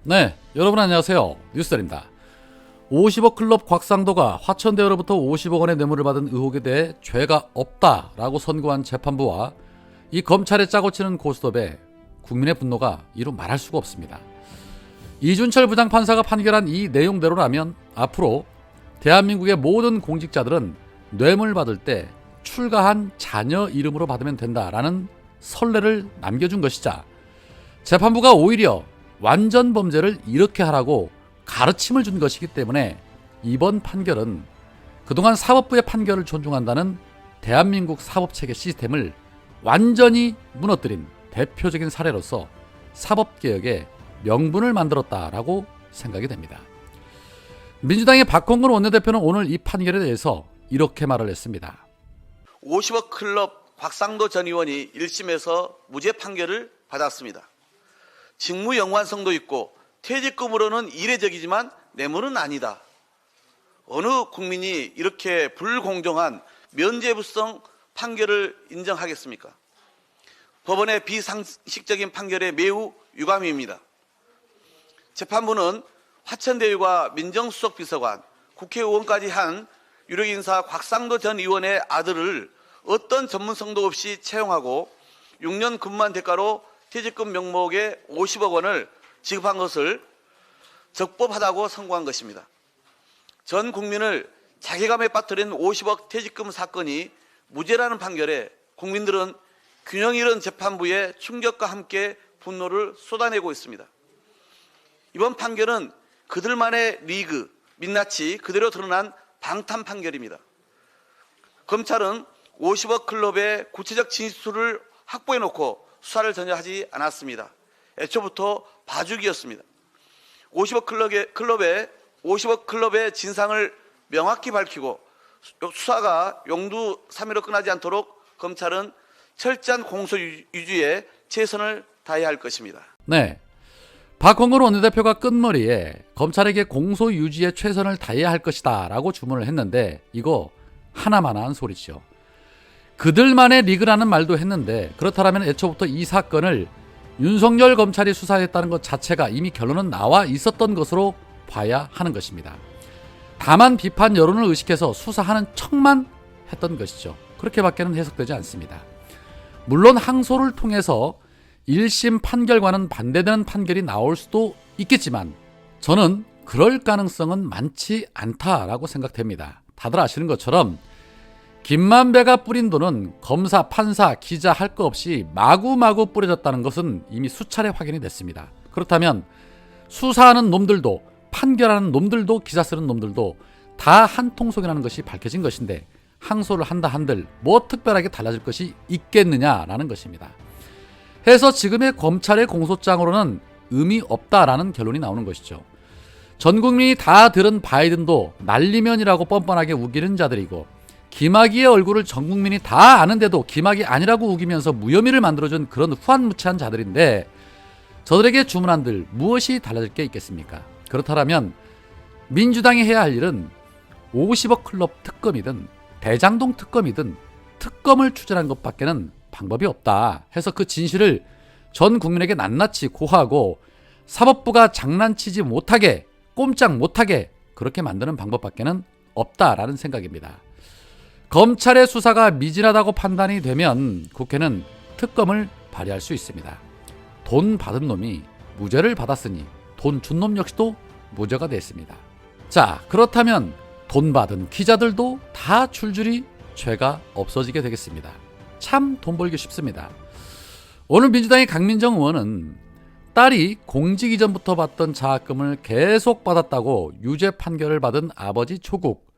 네, 여러분 안녕하세요. 뉴스들입니다. 50억 클럽 곽상도가 화천대유로부터 50억 원의 뇌물을 받은 의혹에 대해 죄가 없다라고 선고한 재판부와 이 검찰의 짜고 치는 고스톱에 국민의 분노가 이루 말할 수가 없습니다. 이준철 부장판사가 판결한 이 내용대로라면 앞으로 대한민국의 모든 공직자들은 뇌물 받을 때 출가한 자녀 이름으로 받으면 된다라는 선례를 남겨준 것이자 재판부가 오히려 완전 범죄를 이렇게 하라고 가르침을 준 것이기 때문에 이번 판결은 그동안 사법부의 판결을 존중한다는 대한민국 사법체계 시스템을 완전히 무너뜨린 대표적인 사례로서 사법개혁의 명분을 만들었다라고 생각이 됩니다. 민주당의 박홍근 원내대표는 오늘 이 판결에 대해서 이렇게 말을 했습니다. 50억 클럽 곽상도 전 의원이 1심에서 무죄 판결을 받았습니다. 직무 연관성도 있고 퇴직금으로는 이례적이지만 뇌물은 아니다. 어느 국민이 이렇게 불공정한 면죄부성 판결을 인정하겠습니까? 법원의 비상식적인 판결에 매우 유감입니다. 재판부는 화천대유가 민정수석 비서관, 국회의원까지 한 유력인사 곽상도 전 의원의 아들을 어떤 전문성도 없이 채용하고 6년 근무한 대가로 퇴직금 명목의 50억 원을 지급한 것을 적법하다고 선고한 것입니다. 전 국민을 자괴감에 빠뜨린 50억 퇴직금 사건이 무죄라는 판결에 국민들은 균형 잃은 재판부의 충격과 함께 분노를 쏟아내고 있습니다. 이번 판결은 그들만의 리그, 민낯이 그대로 드러난 방탄 판결입니다. 검찰은 50억 클럽의 구체적 진술을 확보해놓고 수사를 전혀 하지 않았습니다. 애초부터 봐주기였습니다. 50억 클럽의 진상을 명확히 밝히고 수사가 용두사미로 끝나지 않도록 검찰은 철저한 공소 유지에 최선을 다해야 할 것입니다. 네, 박홍근 원내대표가 끝머리에 검찰에게 공소 유지에 최선을 다해야 할 것이다 라고 주문을 했는데 이거 하나만한 소리죠. 그들만의 리그라는 말도 했는데 그렇다면 애초부터 이 사건을 윤석열 검찰이 수사했다는 것 자체가 이미 결론은 나와 있었던 것으로 봐야 하는 것입니다. 다만 비판 여론을 의식해서 수사하는 척만 했던 것이죠. 그렇게밖에는 해석되지 않습니다. 물론 항소를 통해서 1심 판결과는 반대되는 판결이 나올 수도 있겠지만 저는 그럴 가능성은 많지 않다라고 생각됩니다. 다들 아시는 것처럼 김만배가 뿌린 돈은 검사, 판사, 기자 할 거 없이 마구마구 뿌려졌다는 것은 이미 수차례 확인이 됐습니다. 그렇다면 수사하는 놈들도 판결하는 놈들도 기사 쓰는 놈들도 다 한 통속이라는 것이 밝혀진 것인데 항소를 한다 한들 뭐 특별하게 달라질 것이 있겠느냐라는 것입니다. 해서 지금의 검찰의 공소장으로는 의미 없다라는 결론이 나오는 것이죠. 전 국민이 다 들은 바이든도 날리면이라고 뻔뻔하게 우기는 자들이고 김학의의 얼굴을 전 국민이 다 아는데도 김학의 아니라고 우기면서 무혐의를 만들어준 그런 후한무치한 자들인데 저들에게 주문한들 무엇이 달라질 게 있겠습니까? 그렇다면 민주당이 해야 할 일은 50억 클럽 특검이든 대장동 특검이든 특검을 추진한 것밖에는 방법이 없다 해서 그 진실을 전 국민에게 낱낱이 고하고 사법부가 장난치지 못하게 꼼짝 못하게 그렇게 만드는 방법밖에는 없다라는 생각입니다. 검찰의 수사가 미진하다고 판단이 되면 국회는 특검을 발의할 수 있습니다. 돈 받은 놈이 무죄를 받았으니 돈 준 놈 역시도 무죄가 됐습니다. 자, 그렇다면 돈 받은 기자들도 다 줄줄이 죄가 없어지게 되겠습니다. 참 돈 벌기 쉽습니다. 오늘 민주당의 강민정 의원은 딸이 공직 이전부터 받던 장학금을 계속 받았다고 유죄 판결을 받은 아버지 조국,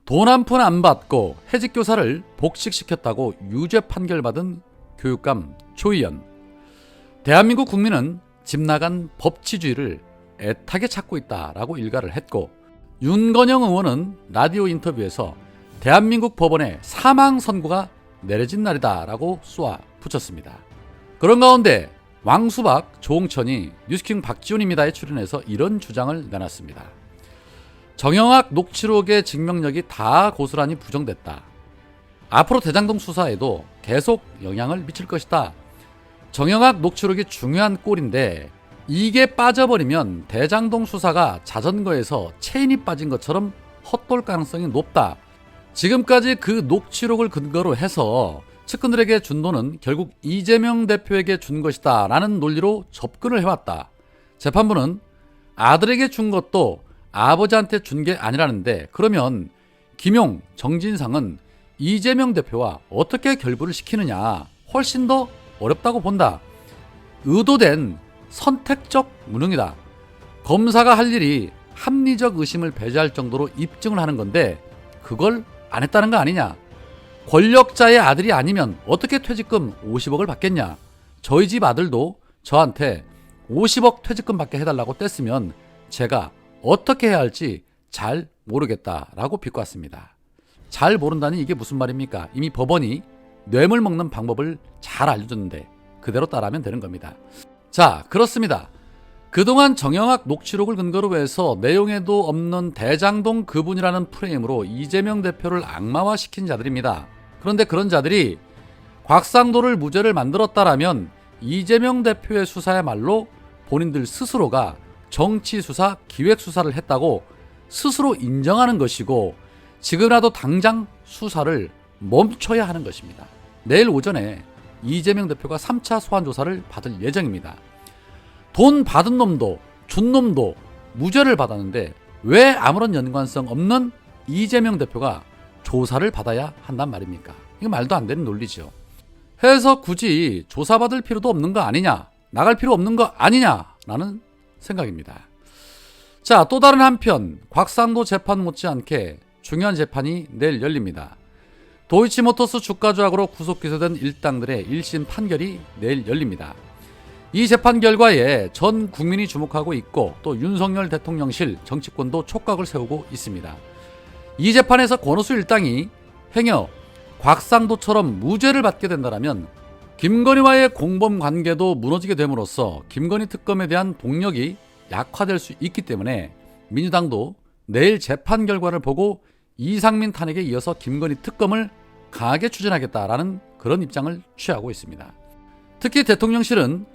돈 한 푼 안 받고 해직교사를 복직시켰다고 유죄 판결 받은 교육감 조희연, 대한민국 국민은 집 나간 법치주의를 애타게 찾고 있다라고 일갈을 했고 윤건영 의원은 라디오 인터뷰에서 대한민국 법원에 사망 선고가 내려진 날이다라고 쏘아 붙였습니다. 그런 가운데 왕수박, 조홍천이 뉴스킹 박지훈입니다에 출연해서 이런 주장을 내놨습니다. 정영학 녹취록의 증명력이 다 고스란히 부정됐다. 앞으로 대장동 수사에도 계속 영향을 미칠 것이다. 정영학 녹취록이 중요한 꼴인데 이게 빠져버리면 대장동 수사가 자전거에서 체인이 빠진 것처럼 헛돌 가능성이 높다. 지금까지 그 녹취록을 근거로 해서 측근들에게 준 돈은 결국 이재명 대표에게 준 것이다 라는 논리로 접근을 해왔다. 재판부는 아들에게 준 것도 아버지한테 준 게 아니라는데, 그러면 김용, 정진상은 이재명 대표와 어떻게 결부를 시키느냐, 훨씬 더 어렵다고 본다. 의도된 선택적 무능이다. 검사가 할 일이 합리적 의심을 배제할 정도로 입증을 하는 건데 그걸 안 했다는 거 아니냐. 권력자의 아들이 아니면 어떻게 퇴직금 50억을 받겠냐. 저희 집 아들도 저한테 50억 퇴직금 받게 해달라고 뗐으면 제가 어떻게 해야 할지 잘 모르겠다라고 비꼬았습니다. 잘 모른다니 이게 무슨 말입니까? 이미 법원이 뇌물 먹는 방법을 잘 알려줬는데 그대로 따라하면 되는 겁니다. 자, 그렇습니다. 그동안 정영학 녹취록을 근거로 해서 내용에도 없는 대장동 그분이라는 프레임으로 이재명 대표를 악마화시킨 자들입니다. 그런데 그런 자들이 곽상도를 무죄를 만들었다라면 이재명 대표의 수사야말로 본인들 스스로가 정치수사, 기획수사를 했다고 스스로 인정하는 것이고, 지금이라도 당장 수사를 멈춰야 하는 것입니다. 내일 오전에 이재명 대표가 3차 소환조사를 받을 예정입니다. 돈 받은 놈도 준 놈도 무죄를 받았는데 왜 아무런 연관성 없는 이재명 대표가 조사를 받아야 한단 말입니까? 이거 말도 안 되는 논리죠. 해서 굳이 조사받을 필요도 없는 거 아니냐, 나갈 필요 없는 거 아니냐라는 생각입니다. 자, 또 다른 한편 곽상도 재판 못지않게 중요한 재판이 내일 열립니다. 도이치모터스 주가 조작으로 구속 기소된 일당들의 1심 판결이 내일 열립니다. 이 재판 결과에 전 국민이 주목하고 있고 또 윤석열 대통령실 정치권도 촉각을 세우고 있습니다. 이 재판에서 권오수 일당이 행여 곽상도처럼 무죄를 받게 된다면 김건희와의 공범 관계도 무너지게 됨으로써 김건희 특검에 대한 동력이 약화될 수 있기 때문에 민주당도 내일 재판 결과를 보고 이상민 탄핵에 이어서 김건희 특검을 강하게 추진하겠다라는 그런 입장을 취하고 있습니다. 특히 대통령실은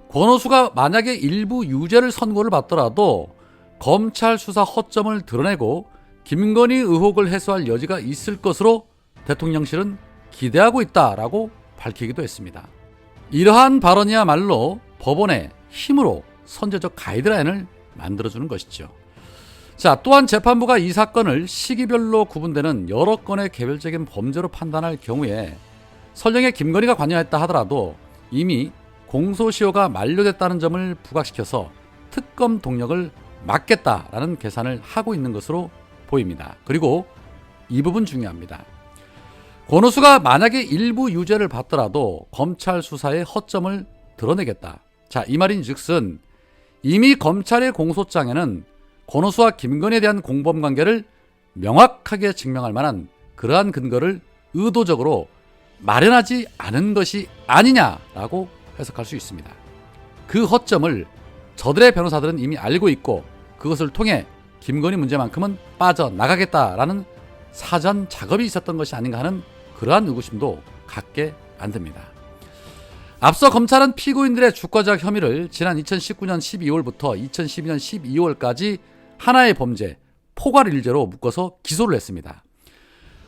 권오수가 만약에 일부 유죄를 선고를 받더라도 검찰 수사 허점을 드러내고 김건희 의혹을 해소할 여지가 있을 것으로 대통령실은 기대하고 있다라고 밝히기도 했습니다. 이러한 발언이야말로 법원의 힘으로 선제적 가이드라인을 만들어주는 것이죠. 자, 또한 재판부가 이 사건을 시기별로 구분되는 여러 건의 개별적인 범죄로 판단할 경우에 설령에 김건희가 관여했다 하더라도 이미 공소시효가 만료됐다는 점을 부각시켜서 특검 동력을 막겠다라는 계산을 하고 있는 것으로 보입니다. 그리고 이 부분 중요합니다. 권오수가 만약에 일부 유죄를 받더라도 검찰 수사의 허점을 드러내겠다. 자, 이 말인즉슨 이미 검찰의 공소장에는 권오수와 김건희에 대한 공범관계를 명확하게 증명할 만한 그러한 근거를 의도적으로 마련하지 않은 것이 아니냐라고 해석할 수 있습니다. 그 허점을 저들의 변호사들은 이미 알고 있고 그것을 통해 김건희 문제만큼은 빠져나가겠다라는 사전 작업이 있었던 것이 아닌가 하는 그러한 의구심도 갖게 만듭니다. 앞서 검찰은 피고인들의 주가조작 혐의를 지난 2019년 12월부터 2012년 12월까지 하나의 범죄, 포괄일죄로 묶어서 기소를 했습니다.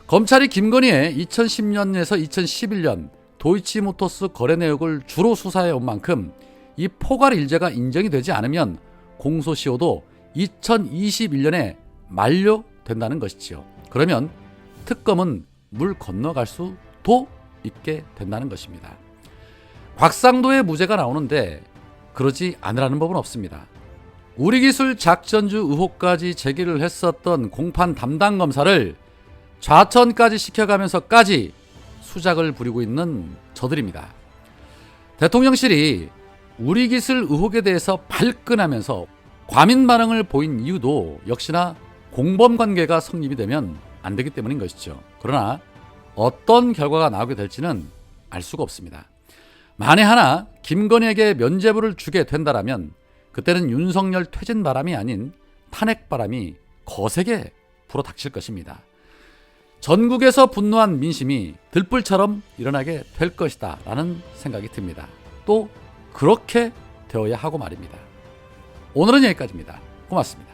검찰이 김건희의 2010년에서 2011년 도이치모터스 거래 내역을 주로 수사해온 만큼 이 포괄일죄가 인정이 되지 않으면 공소시효도 2021년에 만료된다는 것이지요. 그러면 특검은 물 건너갈 수도 있게 된다는 것입니다. 곽상도의 무죄가 나오는데 그러지 않으라는 법은 없습니다. 우리기술 작전주 의혹까지 제기를 했었던 공판 담당 검사를 좌천까지 시켜가면서까지 수작을 부리고 있는 저들입니다. 대통령실이 우리기술 의혹에 대해서 발끈하면서 과민 반응을 보인 이유도 역시나 공범관계가 성립이 되면 안 되기 때문인 것이죠. 그러나 어떤 결과가 나오게 될지는 알 수가 없습니다. 만에 하나 김건희에게 면죄부를 주게 된다라면 그때는 윤석열 퇴진 바람이 아닌 탄핵 바람이 거세게 불어닥칠 것입니다. 전국에서 분노한 민심이 들불처럼 일어나게 될 것이다 라는 생각이 듭니다. 또 그렇게 되어야 하고 말입니다. 오늘은 여기까지입니다. 고맙습니다.